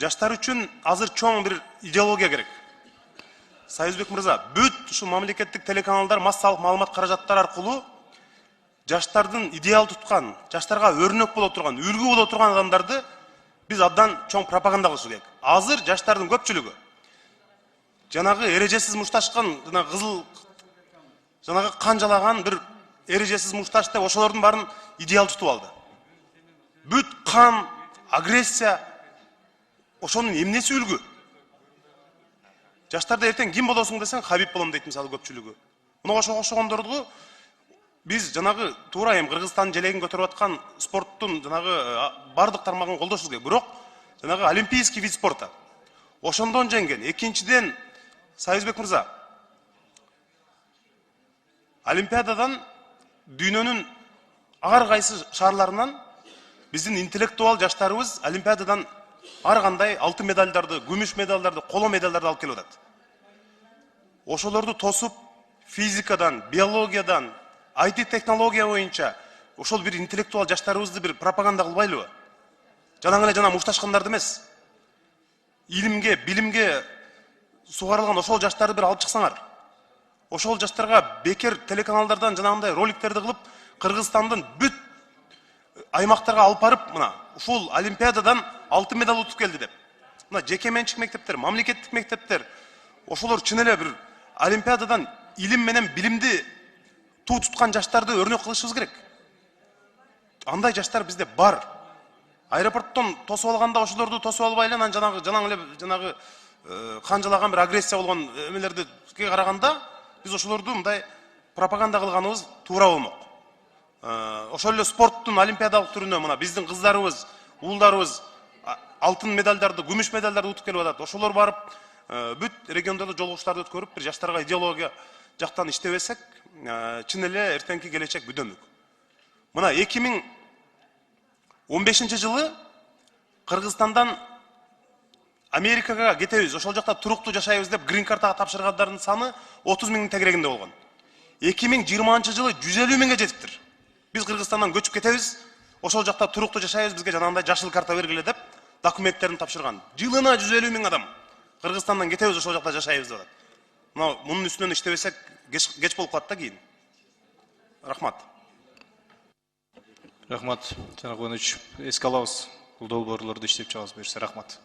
жаштар үчүн азыр чоң бир идеология керек. Союзбек мырза, бүт ушул мамлекеттик телеканалдар массалык маалымат каражаттары аркылуу жаштардын идеал туткан, жаштарга өрнөк боло турган, үлгү боло турган адамдарды биз абдан чоң пропаганда кылыш керек. Азыр жаштардын көпчүлүгү жанагы эрежесиз мушташкан, жана кызыл, жанагы канжалаган бир эрежесиз мушташ деп ошолордун баарын идеал тутуп алды. Бүт кан, агрессия, ошонун эмнеси үлгү? Жаштарда эртең ким болосуң десең, Хабиб болом дейт мисалы көпчүлүгү. Мына ошогондорду биз жанагы туура эми Кыргызстандын желегин көтөрүп аткан спорттун жанагы бардык тармагын колдошубуз керек. Бирок жанагы олимпийский вид спорта ошондон жеңген. Экинчиден, Союзбек мырза, олимпиададан дүйнөнүн ар кайсы шаарларынан биздин интеллектуал жаштарыбыз олимпиададан ар кандай алтын медалдарды, күмүш медалдарды, коло медалдарды алып келип атат. Ошолорду тосуп, физикадан, биологиядан, IT технология боюнча ошол бир интеллектуал жаштарыбызды бир пропаганда кылбайлыбы? Жана мушташкандарды эмес. Илимге, билимге сугарылган ошол жаштарды бир алып чыксаңар. Ошол жаштарга бекер телеканалдардан жанагындай роликтерди кылып, Кыргызстандын бүт аймактарга алып барып, мына ушул олимпиададан алтын медаль утуп келди деп. Мына жеке менчик мектептер, мамлекеттик мектептер, ошолор чын эле бир олимпиададан илим менен билимди туу туткан жаштарды өрнөк кылышыбыз керек. Андай жаштар бизде бар. Аэропорттон тосуп алганда ошолорду тосуп албай эле, анан жанагы канжалаган бир агрессия болгон эмелерди караганда, биз ошолорду мындай пропаганда кылганыбыз туура болмок. Ошол эле спорттун олимпиадалык түрүнө мына биздин кыздарыбыз, уулдарыбыз алтын медалдарды, күмүш медалдарды утуп келип атат. Ошолор барып бүт региондордо жолугуштарды өткөрүп, бир жаштарга идеология жактан иштебесек, чын эле эртеңки келечек бүдөмүк. Мына 2015 жылы Кыргызстандан Америкага кетебиз, ошол жакта туруктуу жашайбыз деп грин картага тапшыргандардын саны 30 миңдин тегерегинде болгон. 2020 жылы 150 миңге жетиптир. Биз Кыргызстандан көчүп кетебиз, ошол жакта туруктуу жашайбыз, бизге жанагындай жашыл карта бергиле деп документтерин тапшырган. Жылына 150 миң адам Кыргызстандан кетебиз, ошол жакта жашайбыз деп атат. Мунун үстүнөн иштебесек кеч болуп калат да кийин. Рахмат. Рахмат, Жанар Кубанович. Эске алабыз. Бул долбоорлорду иштеп чыгабыз буюрса. Рахмат.